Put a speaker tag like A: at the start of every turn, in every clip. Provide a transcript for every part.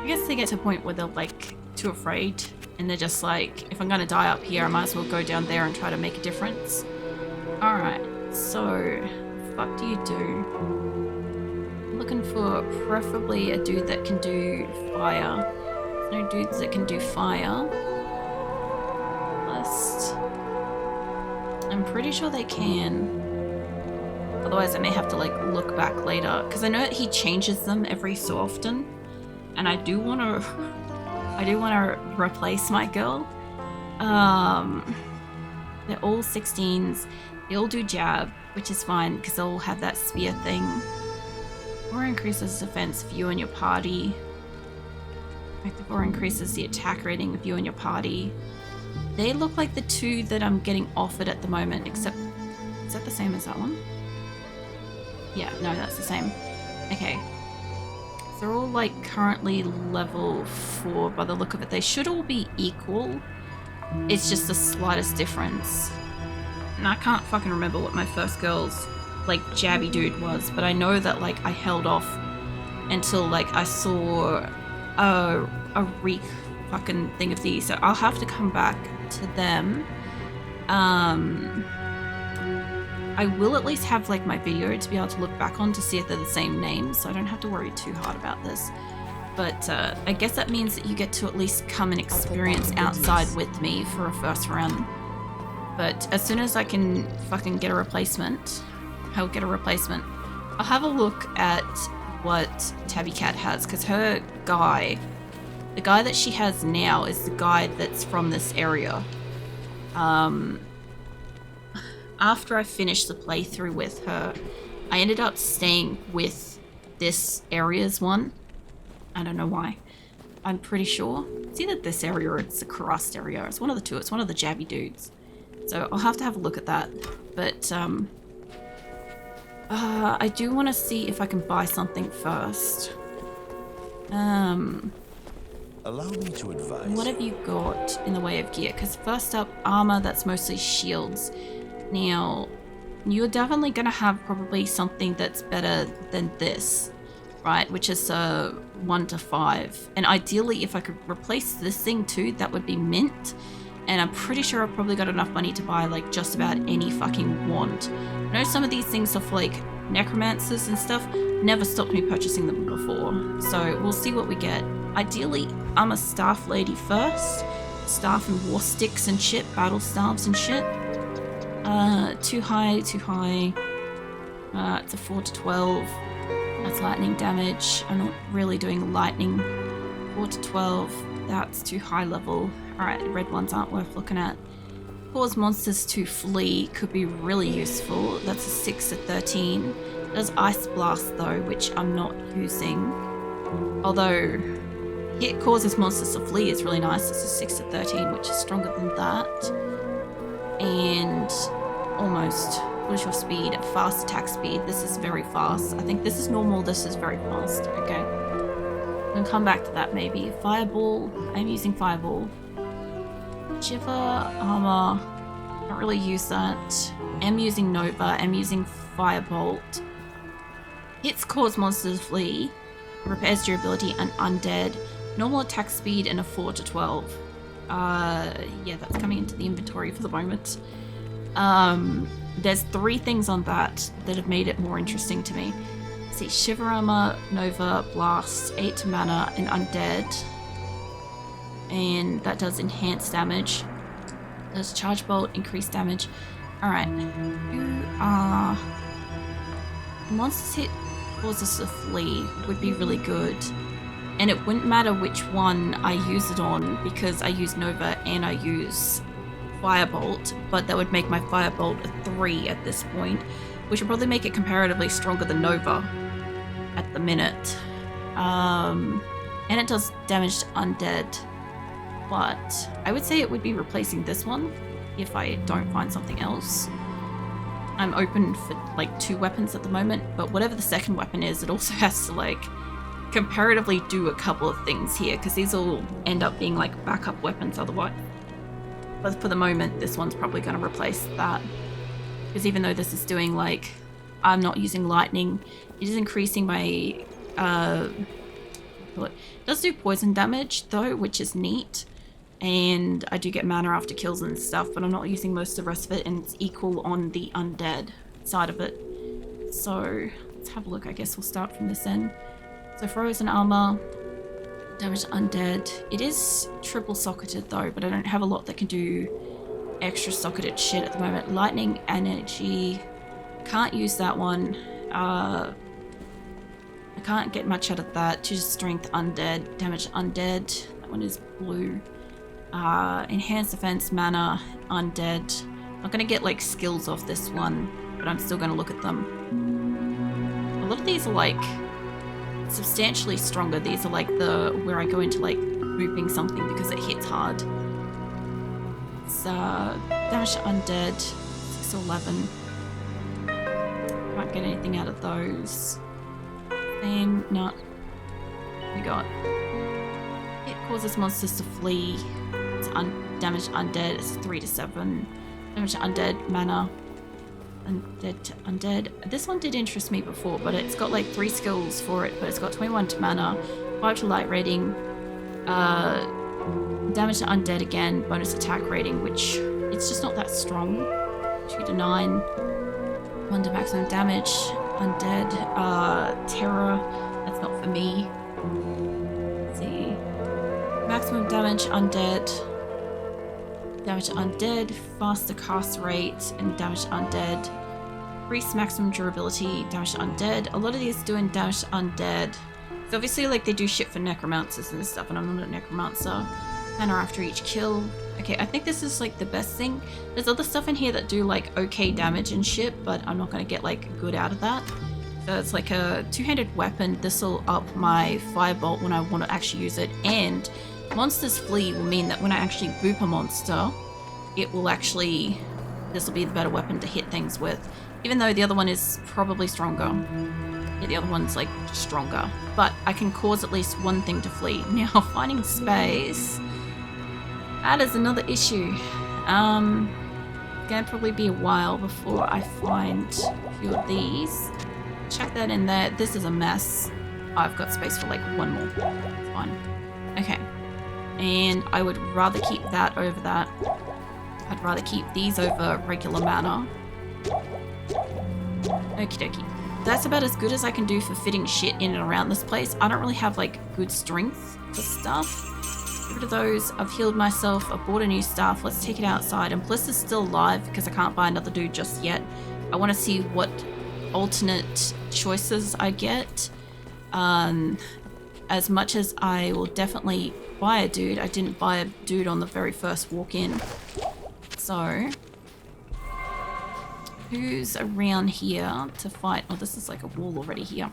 A: I guess they get to a point where they're like too afraid and they're just like, if I'm gonna die up here, I might as well go down there and try to make a difference. Alright, so what do you do? I'm looking for preferably a dude that can do fire. There's no dudes that can do fire. List. I'm pretty sure they can. Otherwise I may have to like look back later, because I know that he changes them every so often, and I do want to replace my girl. They're all 16s. They all do jab, which is fine because they'll have that spear thing. Or increases defense of you and your party. Effective or increases the attack rating of you and your party. They look like the two that I'm getting offered at the moment, except is that the same as that one? Yeah, no, that's the same. Okay. So they're all like currently level 4 by the look of it. They should all be equal. It's just the slightest difference. And I can't fucking remember what my first girl's like jabby dude was, but I know that like I held off until like I saw a fucking thing of these. So I'll have to come back to them. I will at least have like my video to be able to look back on to see if they're the same names, so I don't have to worry too hard about this. But I guess that means that you get to at least come and experience outside with me for a first run. But as soon as I can fucking get a replacement, I'll get a replacement. I'll have a look at what Tabby Cat has, because her guy, the guy that she has now is the guy that's from this area. After I finished the playthrough with her, I ended up staying with this area's one. I don't know why. I'm pretty sure. It's either this area or it's the Crust area. It's one of the two. It's one of the jabby dudes. So I'll have to have a look at that. But I do want to see if I can buy something first.
B: Allow me to advise.
A: What have you got in the way of gear? Because first up, armor, that's mostly shields. Now, you're definitely going to have probably something that's better than this, right? Which is 1 to 5. And ideally, if I could replace this thing too, that would be mint. And I'm pretty sure I've probably got enough money to buy like just about any fucking wand. I know some of these things are for like necromancers and stuff. Never stopped me purchasing them before. So we'll see what we get. Ideally, I'm a staff lady first. Staff and war sticks and shit, battle staves and shit. Too high, too high. It's a 4 to 12. That's lightning damage. I'm not really doing lightning. 4 to 12. That's too high level. Alright, red ones aren't worth looking at. Cause monsters to flee could be really useful. That's a 6 to 13. There's Ice Blast though, which I'm not using. Although, hit causes monsters to flee is really nice. It's a 6 to 13, which is stronger than that. And almost. What is your speed? Fast attack speed. This is very fast. I think this is normal. This is very fast. Okay. I'm gonna come back to that maybe. Fireball. I'm using Fireball. Shiver, armor. Don't really use that. I'm using Nova. I'm using Firebolt. Hits cause monsters to flee. Repairs durability and undead. Normal attack speed and a 4 to 12. Yeah, that's coming into the inventory for the moment. There's 3 things on that have made it more interesting to me. Let's see, Shiver Armor, Nova, Blast, 8 to mana, and Undead. And that does enhanced damage. Does Charge Bolt, increased damage. Alright. Who are... Monsters hit causes to flee would be really good. And it wouldn't matter which one I use it on because I use Nova and I use Firebolt, but that would make my Firebolt a 3 at this point, which would probably make it comparatively stronger than Nova at the minute. And it does damage to undead, but I would say it would be replacing this one if I don't find something else. I'm open for like 2 weapons at the moment, but whatever the second weapon is, it also has to like comparatively do a couple of things here, because these all end up being like backup weapons otherwise. But for the moment, this one's probably going to replace that. Because even though this is doing like, I'm not using lightning, it is increasing my kill it. It does do poison damage though, which is neat. And I do get mana after kills and stuff, but I'm not using most of the rest of it, and it's equal on the undead side of it. So let's have a look. I guess we'll start from this end. So frozen armor, damage to undead. It is triple socketed though, but I don't have a lot that can do extra socketed shit at the moment. Lightning energy, can't use that one. I can't get much out of that. 2 strength undead, damage undead. That one is blue. Enhanced defense, mana, undead. I'm gonna get like skills off this one, but I'm still gonna look at them. A lot of these are like substantially stronger. These are like the where I go into like booping something because it hits hard. It's damage to undead, 6 to 11. Can't get anything out of those. Same, no. We got. It causes monsters to flee. It's damage undead. It's 3 to 7. Damage to undead, mana. Undead to undead. This one did interest me before, but it's got like 3 skills for it. But it's got 21 to mana, 5 to light rating, damage to undead again, bonus attack rating, which it's just not that strong. 2 to 9. 1 to maximum damage. Undead. Terror. That's not for me. Let's see. Maximum damage, undead. Damage to undead, faster cast rate, and damage to undead. Increase maximum durability, damage to undead. A lot of these doing damage to undead. So obviously, like, they do shit for necromancers and stuff, and I'm not a necromancer. Mana after each kill. Okay, I think this is, like, the best thing. There's other stuff in here that do, like, okay damage and shit, but I'm not gonna get, like, good out of that. So it's like a two-handed weapon. This'll up my firebolt when I want to actually use it, and monsters flee will mean that when I actually boop a monster, it will actually, this will be the better weapon to hit things with, even though the other one is probably stronger. Yeah, the other one's like stronger, but I can cause at least one thing to flee. Now, finding space, that is another issue. Gonna probably be a while before I find a few of these. Chuck that in there. This is a mess. I've got space for like one more. It's fine. Okay. And I would rather keep that over that. I'd rather keep these over regular mana. Okie dokie. That's about as good as I can do for fitting shit in and around this place. I don't really have like good strength for stuff. Get rid of those. I've healed myself. I bought a new staff. Let's take it outside. And Bliss is still alive because I can't buy another dude just yet. I want to see what alternate choices I get. As much as I will definitely buy a dude, I didn't buy a dude on the very first walk in. So, who's around here to fight? Oh, this is like a wall already here.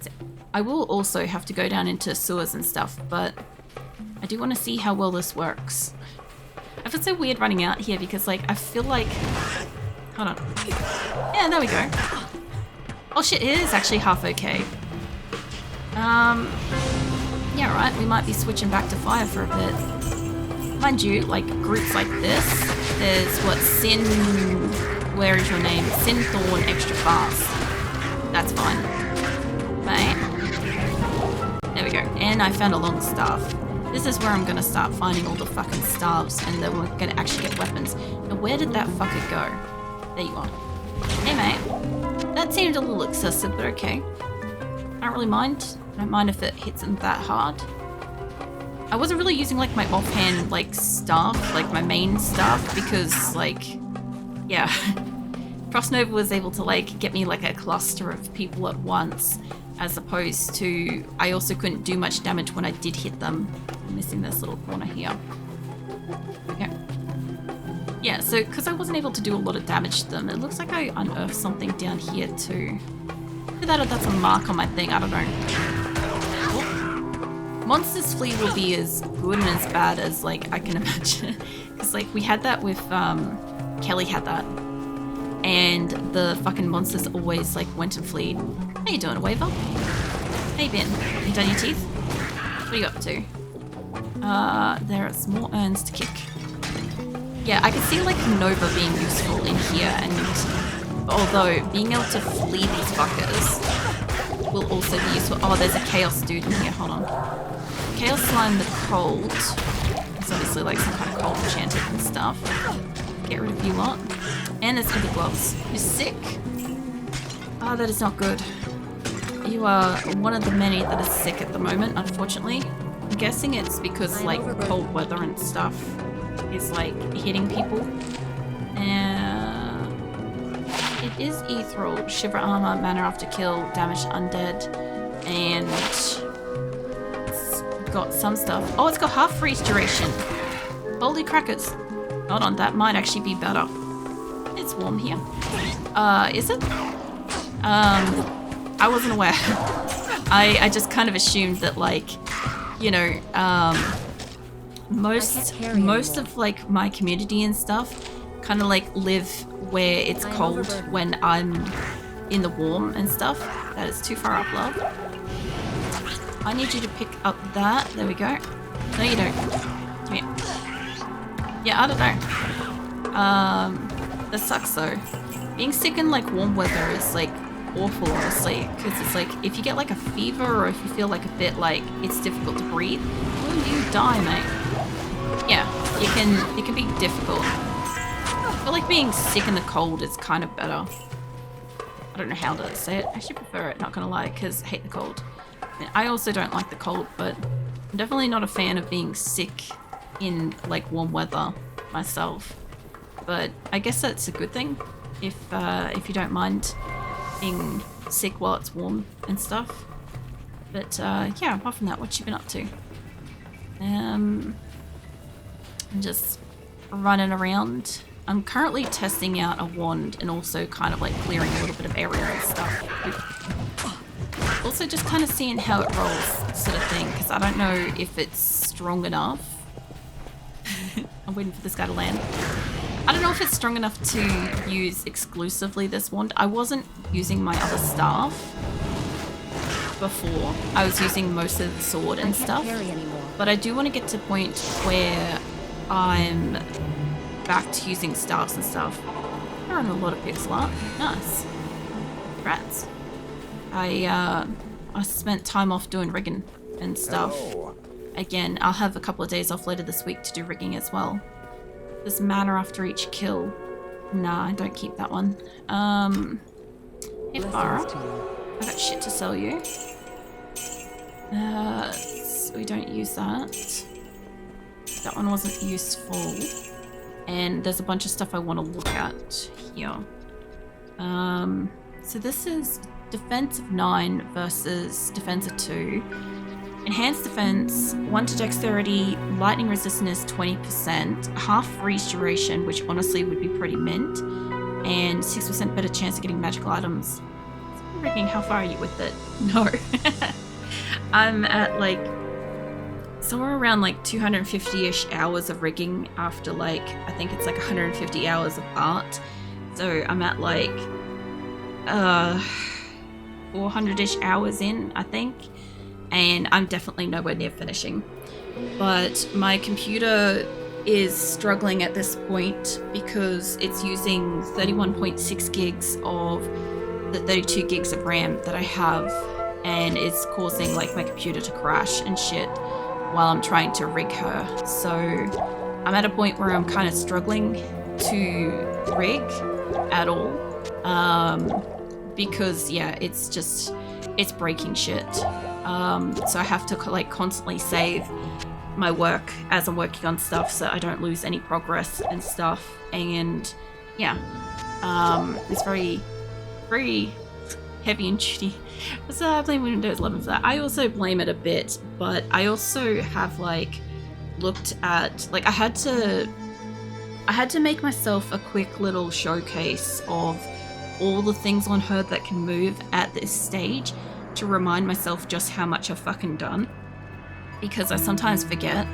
A: So, I will also have to go down into sewers and stuff, but I do want to see how well this works. I feel so weird running out here because, like, I feel like... Hold on. Yeah, there we go. Oh shit, it is actually half okay. Yeah, right, we might be switching back to fire for a bit. Mind you, like, groups like this, there's what, Sin... Where is your name? Sin Thorn extra fast. That's fine. Right. There we go. And I found a long staff. This is where I'm gonna start finding all the fucking staffs, and then we're gonna actually get weapons. Now, where did that fucker go? There you are. Hey, mate. That seemed a little excessive, but okay. I don't really mind. I don't mind if it hits them that hard. I wasn't really using, like, my offhand, like, staff, like, my main staff, because, like, yeah. Frostnova was able to, like, get me, like, a cluster of people at once, as opposed to, I also couldn't do much damage when I did hit them. I'm missing this little corner here. Okay. Yeah, so, because I wasn't able to do a lot of damage to them, it looks like I unearthed something down here, too. Either that or that's a mark on my thing, I don't know. Monsters Flee will be as good and as bad as, like, I can imagine. Because, like, we had that with, Kelly had that. And the fucking monsters always, like, went and fleed. How you doing, Waver? Hey, Ben. You done your teeth? What are you up to? There's more urns to kick. Yeah, I can see, like, Nova being useful in here, and although being able to flee these fuckers will also be useful. Oh, there's a chaos dude in here. Hold on. Chaos slime the cold. It's obviously like some kind of cold enchanted and stuff. Get rid of you lot. And there's heavy gloves. You're sick. Ah, that is not good. You are one of the many that is sick at the moment, unfortunately. I'm guessing it's because like cold weather and stuff is like hitting people. It is ethereal, shiver armor, mana after kill, damage to undead, and it's got some stuff. Oh, it's got half freeze duration. Holy crackers. Hold on, that might actually be better. It's warm here. Is it? I wasn't aware. I just kind of assumed that, like, you know, most of like my community and stuff kind of like live where it's cold when I'm in the warm and stuff. That is too far up, love. I need you to pick up that. There we go. No, you don't. Come here. Yeah, I don't know. That sucks though. Being sick in like warm weather is like awful, honestly, because it's like if you get like a fever or if you feel like a bit like it's difficult to breathe, will you die, mate? Yeah, it can be difficult. I feel like being sick in the cold is kind of better. I don't know how to say it. I actually prefer it, not gonna lie, because I hate the cold. And I also don't like the cold, but I'm definitely not a fan of being sick in like warm weather myself. But I guess that's a good thing if you don't mind being sick while it's warm and stuff. But yeah, apart from that, what you been up to? I'm just running around. I'm currently testing out a wand and also kind of like clearing a little bit of area and stuff. Also just kind of seeing how it rolls, sort of thing, because I don't know if it's strong enough. I'm waiting for this guy to land. I don't know if it's strong enough to use exclusively this wand. I wasn't using my other staff before. I was using most of the sword and stuff. But I do want to get to a point where I'm back to using staffs and stuff. They're on a lot of pixel art. Nice. Rats. I spent time off doing rigging and stuff.
B: Hello.
A: Again, I'll have a couple of days off later this week to do rigging as well. There's mana after each kill. Nah, I don't keep that one. Hey, Farah. I got shit to sell you. So we don't use that. That one wasn't useful. And there's a bunch of stuff I want to look at here. So this is defense of 9 versus defense of 2. Enhanced defense, 1 to dexterity, lightning resistance 20%, half freeze duration, which honestly would be pretty mint, and 6% better chance of getting magical items. I'm rigging, how far are you with it? No. I'm at like somewhere around like 250-ish hours of rigging after like, I think it's like 150 hours of art. So I'm at like 400-ish hours in, I think. And I'm definitely nowhere near finishing. But my computer is struggling at this point because it's using 31.6 gigs of the 32 gigs of RAM that I have, and it's causing like my computer to crash and shit while I'm trying to rig her. So I'm at a point where I'm kind of struggling to rig at all, because yeah, it's breaking shit. So I have to like constantly save my work as I'm working on stuff so I don't lose any progress and stuff. And yeah, it's very, very heavy and duty. So I blame Windows 11 for that. I also blame it a bit, but I also have like looked at, like I had to make myself a quick little showcase of all the things on her that can move at this stage, to remind myself just how much I've fucking done, because I sometimes forget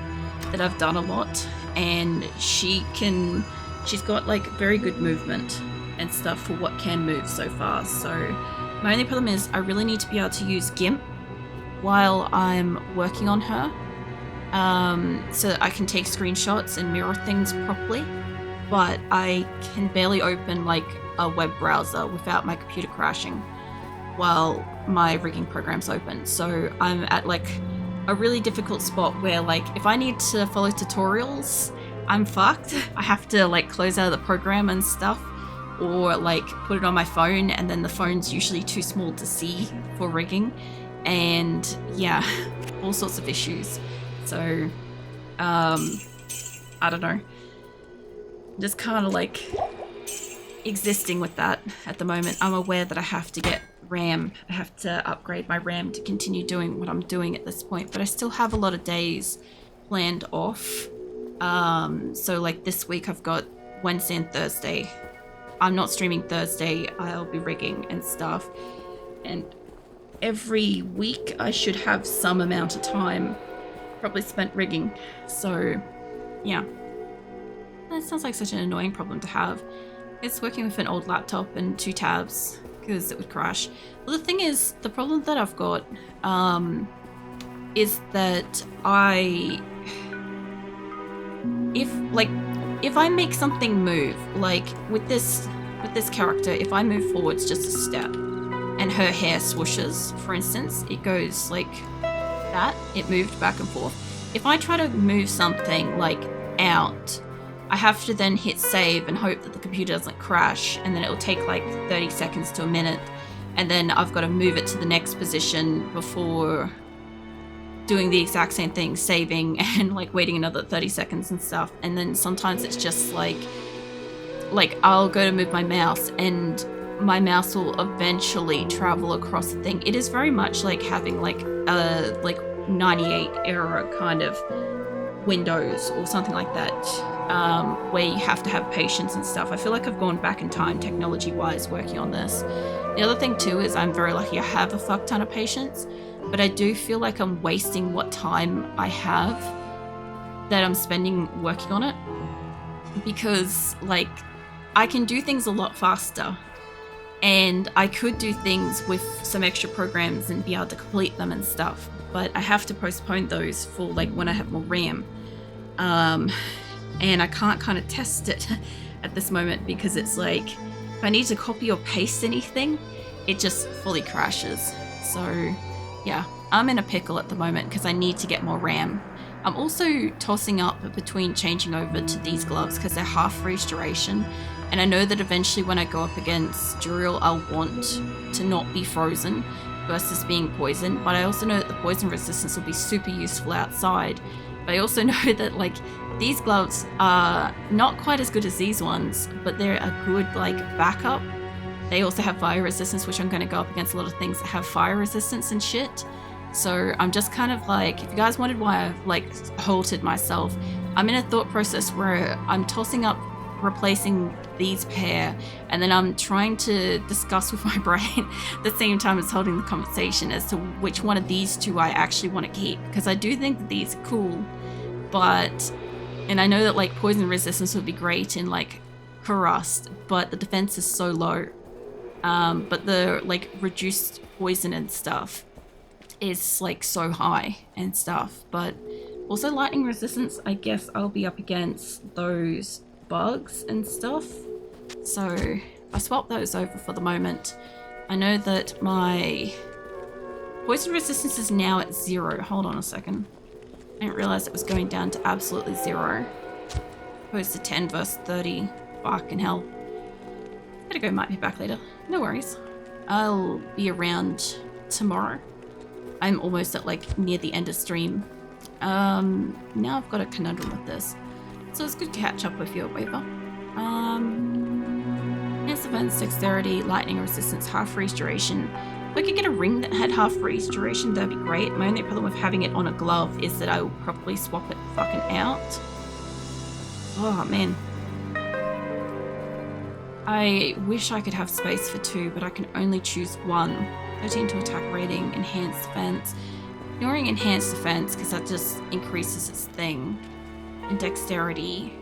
A: that I've done a lot. And she's got like very good movement and stuff for what can move so far. So my only problem is I really need to be able to use GIMP while I'm working on her, so that I can take screenshots and mirror things properly. But I can barely open like a web browser without my computer crashing. while my rigging program's open. So I'm at like a really difficult spot where like if I need to follow tutorials, I'm fucked. I have to like close out of the program and stuff, or like put it on my phone, and then the phone's usually too small to see for rigging, and yeah, all sorts of issues. So I don't know, just kind of like existing with that at the moment. I'm aware that I have to get RAM. I have to upgrade my RAM to continue doing what I'm doing at this point, but I still have a lot of days planned off. So like this week I've got Wednesday and Thursday. I'm not streaming Thursday, I'll be rigging and stuff. And every week I should have some amount of time probably spent rigging. So yeah. That sounds like such an annoying problem to have. It's working with an old laptop and 2 tabs because it would crash. Well, the thing is, the problem that I've got is that if I make something move, like with this character, if I move forwards just a step and her hair swooshes, for instance, it goes like that, it moved back and forth. If I try to move something like out, I have to then hit save and hope that the computer doesn't crash, and then it'll take like 30 seconds to a minute, and then I've got to move it to the next position before doing the exact same thing, saving and like waiting another 30 seconds and stuff. And then sometimes it's just like I'll go to move my mouse and my mouse will eventually travel across the thing. It is very much like having like a 98 era kind of Windows or something like that, where you have to have patience and stuff. I feel like I've gone back in time technology wise working on this. The other thing too is I'm very lucky I have a fuck ton of patience, but I do feel like I'm wasting what time I have that I'm spending working on it, because like I can do things a lot faster, and I could do things with some extra programs and be able to complete them and stuff, but I have to postpone those for like when I have more RAM. And I can't kind of test it at this moment because it's like if I need to copy or paste anything, it just fully crashes. So yeah, I'm in a pickle at the moment because I need to get more RAM. I'm also tossing up between changing over to these gloves because they're half freeze duration, and I know that eventually when I go up against Duriel, I'll want to not be frozen versus being poisoned, but I also know that the poison resistance will be super useful outside. But I also know that like these gloves are not quite as good as these ones, but they're a good like backup. They also have fire resistance, which I'm going to go up against a lot of things that have fire resistance and shit. So I'm just kind of like, if you guys wondered why I've like halted myself, I'm in a thought process where I'm tossing up replacing these pair, and then I'm trying to discuss with my brain at the same time as holding the conversation as to which one of these two I actually want to keep, because I do think that these are cool, and I know that like poison resistance would be great in like Karust, but the defense is so low, but the like reduced poison and stuff is like so high and stuff. But also lightning resistance, I guess I'll be up against those bugs and stuff, so I swapped those over for the moment. I know that my poison resistance is now at 0. Hold on a second, I didn't realize it was going down to absolutely 0 opposed to 10 versus 30. Fucking hell. Gotta go, might be back later, no worries. I'll be around tomorrow. I'm almost at like near the end of stream. Now I've got a conundrum with this, so it's good to catch up with you, Weaver. Yes, defense, dexterity, lightning resistance, half freeze duration. If I could get a ring that had half freeze duration, that'd be great. My only problem with having it on a glove is that I will probably swap it fucking out. Oh man. I wish I could have space for 2, but I can only choose 1. 13 to attack rating, enhanced defense. Ignoring enhanced defense because that just increases its thing. And dexterity,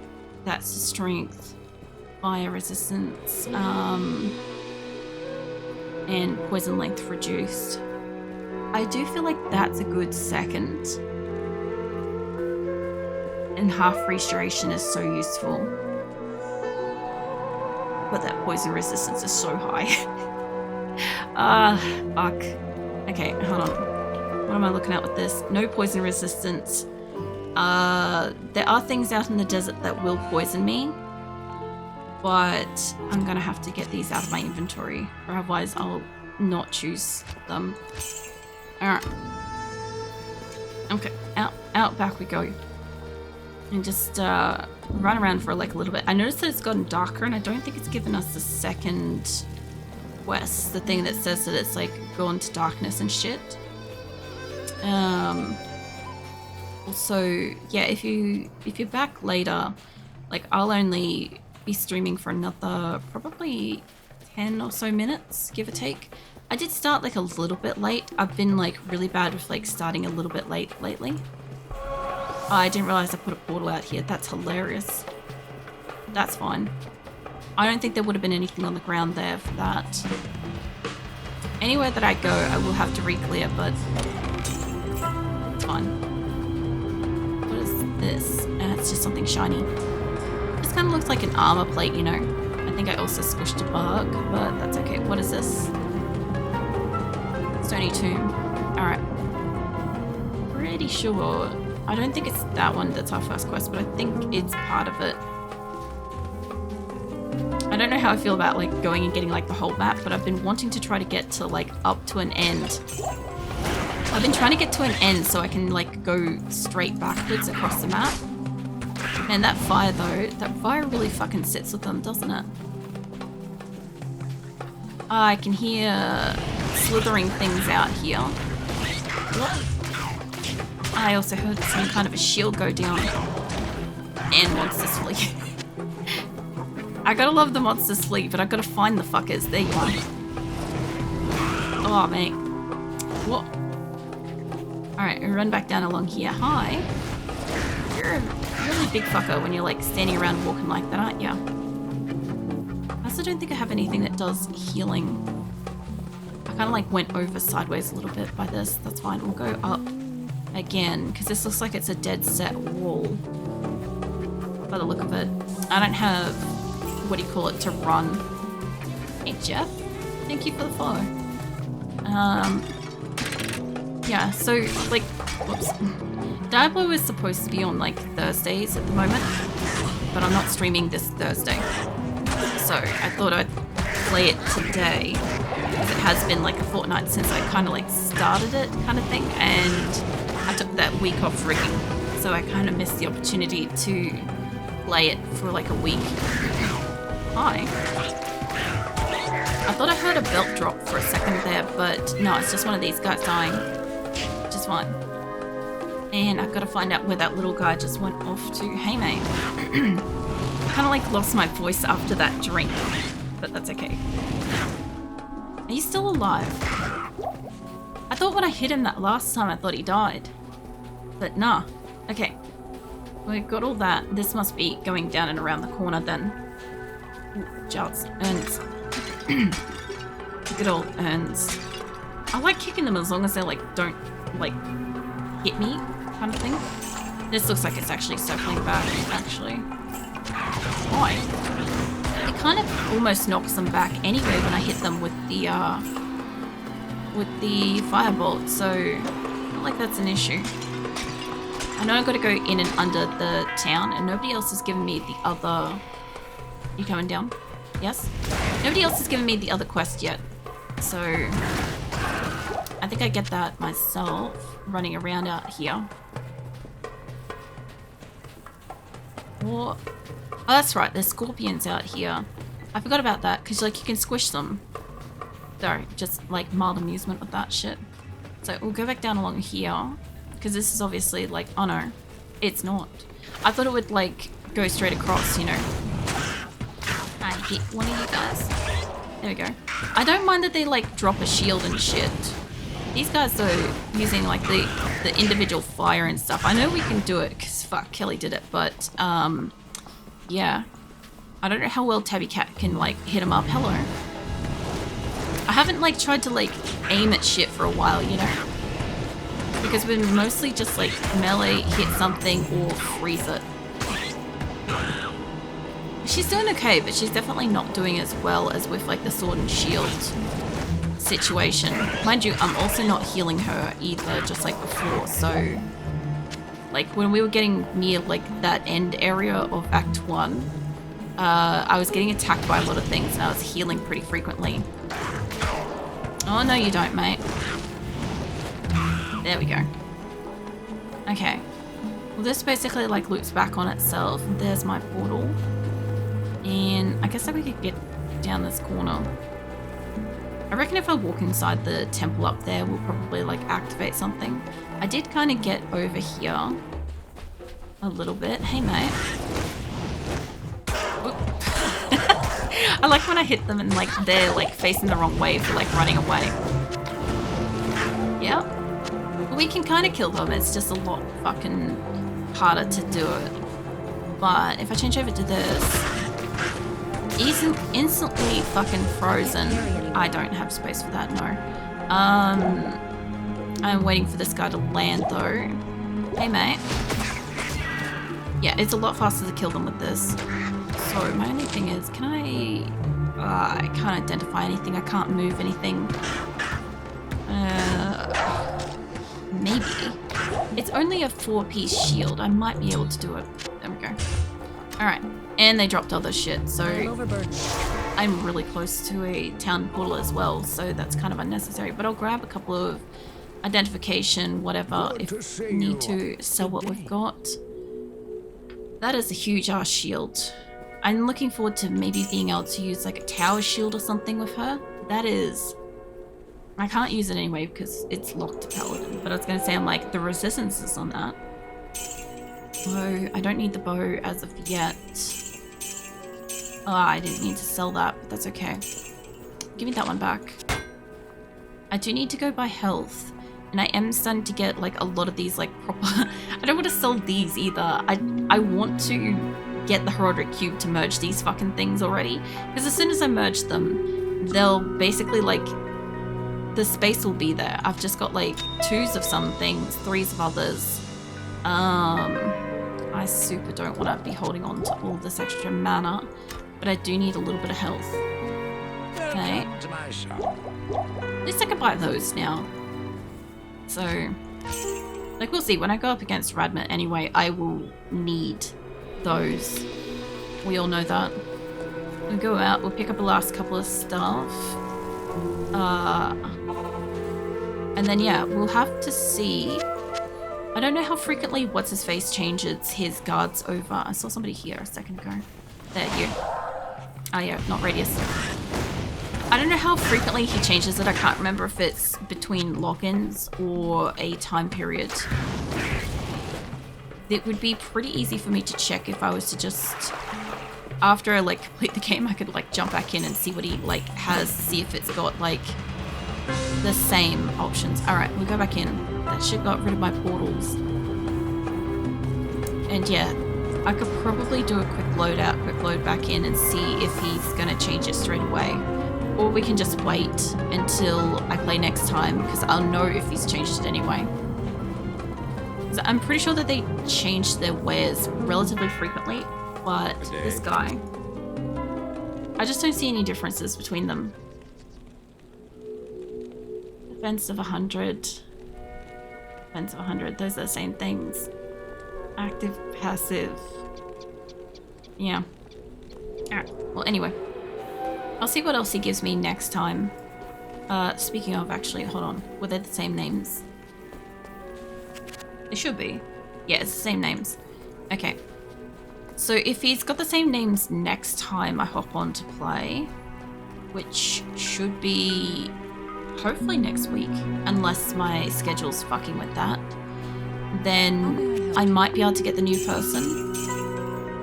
A: that's the strength, fire resistance, and poison length reduced. I do feel like that's a good second. And half freeze duration is so useful. But that poison resistance is so high. Fuck. Okay, hold on. What am I looking at with this? No poison resistance. There are things out in the desert that will poison me, but I'm gonna have to get these out of my inventory, or otherwise I'll not choose them. Alright. Okay, out back we go. And just run around for like a little bit. I noticed that it's gotten darker and I don't think it's given us the second quest, the thing that says that it's like gone to darkness and shit. Also, yeah, if you're back later, like I'll only be streaming for another probably 10 or so minutes, give or take. I did start like a little bit late. I've been like really bad with like starting a little bit late lately. Oh, I didn't realize I put a portal out here. That's hilarious. That's fine. I don't think there would have been anything on the ground there for that. Anywhere that I go, I will have to re-clear, but it's fine. What is this? And it's just something shiny. This kind of looks like an armor plate, you know. I think I also squished a bug, but that's okay. What is this? Stony tomb. Alright. Pretty sure. I don't think it's that one that's our first quest, but I think it's part of it. I don't know how I feel about like going and getting like the whole map, but I've been wanting to try to get to like up to an end. I've been trying to get to an end so I can like go straight backwards across the map. And that fire though, that fire really fucking sits with them, doesn't it? I can hear slithering things out here. What? I also heard some kind of a shield go down. And monsters flee. I gotta love the monsters flee, but I gotta find the fuckers. There you are. Oh, mate. What? Alright, we run back down along here. Hi. You're a really big fucker when you're like standing around walking like that, aren't you? I also don't think I have anything that does healing. I kind of like went over sideways a little bit by this. That's fine. We'll go up again, because this looks like it's a dead set wall by the look of it. I don't have, what do you call it, to run. Hey Jeff, thank you for the follow. Yeah, so like, whoops. Diablo is supposed to be on like Thursdays at the moment, but I'm not streaming this Thursday. So I thought I'd play it today, because it has been like a fortnight since I kind of like started it kind of thing, and I took that week off rigging, so I kind of missed the opportunity to play it for like a week. Hi. I thought I heard a belt drop for a second there, but no, it's just one of these guys dying. Just one. And I've got to find out where that little guy just went off to. Hey mate. I kind of like lost my voice after that drink, but that's okay. Are you still alive? I thought when I hit him that last time I thought he died. But nah. Okay. We've got all that. This must be going down and around the corner then. Ooh, jars. Urns. Good old urns. I like kicking them as long as they like don't like hit me kind of thing. This looks like it's actually circling back, actually. Why? It kind of almost knocks them back anyway when I hit them with the firebolt, so not like that's an issue. I know I've got to go in and under the town, and nobody else has given me the other... You coming down? Yes? Nobody else has given me the other quest yet, so I think I get that myself, running around out here. What? Oh, that's right, there's scorpions out here. I forgot about that, because like you can squish them. Sorry, just like mild amusement with that shit. So we'll go back down along here, because this is obviously like, oh no, it's not. I thought it would like go straight across, you know. I hit one of you guys. There we go. I don't mind that they like drop a shield and shit. These guys are using like the individual fire and stuff. I know we can do it because fuck, Kelly did it, but yeah. I don't know how well Tabby Cat can like hit him up. Hello. I haven't like tried to like aim at shit for a while, you know. Because we're mostly just like melee, hit something, or freeze it. She's doing okay, but she's definitely not doing as well as with like the sword and shield. situation. Mind you, I'm also not healing her either, just like before, so... Like, when we were getting near, like, that end area of Act 1, I was getting attacked by a lot of things and I was healing pretty frequently. Oh, no you don't, mate. There we go. Okay. Well, this basically, like, loops back on itself. There's my portal. And I guess that we could get down this corner. I reckon if I walk inside the temple up there, we'll probably, like, activate something. I did kind of get over here a little bit. Hey, mate. I like when I hit them and, like, they're, like, facing the wrong way for, like, running away. Yeah. We can kind of kill them. It's just a lot fucking harder to do it. But if I change over to this, instantly fucking frozen. I don't have space for that, no. I'm waiting for this guy to land though. Hey mate. Yeah, it's a lot faster to kill them with this. So my only thing is, can I can't identify anything, I can't move anything. Maybe. It's only a 4-piece shield, I might be able to do it. There we go. Alright, and they dropped other shit, so I'm really close to a town portal as well, so that's kind of unnecessary. But I'll grab a couple of identification, whatever, if we need to sell what we've got. That is a huge ass shield. I'm looking forward to maybe being able to use like a tower shield or something with her. That is... I can't use it anyway because it's locked to paladin, but I was going to say I'm like, the resistance is on that. So I don't need the bow as of yet. I didn't need to sell that, but that's okay. Give me that one back. I do need to go by health, and I am starting to get like a lot of these like proper... I don't want to sell these either. I want to get the Herodic Cube to merge these fucking things already, because as soon as I merge them, they'll basically like... the space will be there. I've just got like 2s of some things, 3s of others. I super don't want to be holding on to all this extra mana, but I do need a little bit of health. Okay. At least I can buy those now. So, like we'll see. When I go up against Radmit anyway, I will need those. We all know that. We'll go out, we'll pick up the last couple of stuff. And then yeah, we'll have to see. I don't know how frequently What's-His-Face changes his guards over. I saw somebody here a second ago. There, you. Oh yeah, not Radius. I don't know how frequently he changes it. I can't remember if it's between logins or a time period. It would be pretty easy for me to check if I was to just... After I like complete the game, I could like jump back in and see what he like has, see if it's got like the same options. Alright, we'll go back in. That shit got rid of my portals. And yeah, I could probably do a quick load out, quick load back in and see if he's gonna change it straight away. Or we can just wait until I play next time, because I'll know if he's changed it anyway. I'm pretty sure that they change their wares relatively frequently, but this guy, I just don't see any differences between them. Defense of 100. Defense of 100. Those are the same things. Active, passive. Yeah. Alright. Well, anyway. I'll see what else he gives me next time. Speaking of, actually, hold on. Were they the same names? They should be. Yeah, it's the same names. Okay. So if he's got the same names next time I hop on to play, which should be hopefully next week, unless my schedule's fucking with that, then I might be able to get the new person.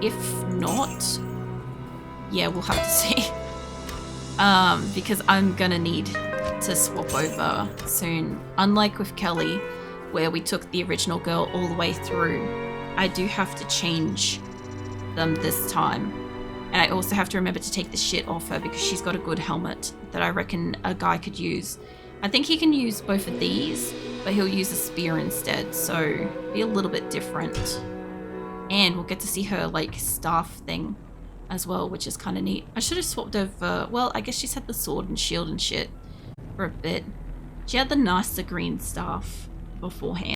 A: If not, yeah, we'll have to see. Because I'm gonna need to swap over soon. Unlike with Kelly, where we took the original girl all the way through, I do have to change them this time. And I also have to remember to take the shit off her because she's got a good helmet that I reckon a guy could use. I think he can use both of these, but he'll use a spear instead, so be a little bit different. And we'll get to see her like staff thing as well, which is kind of neat. I should have swapped over, well, I guess she's had the sword and shield and shit. for a bit. She had the nicer green stuff beforehand.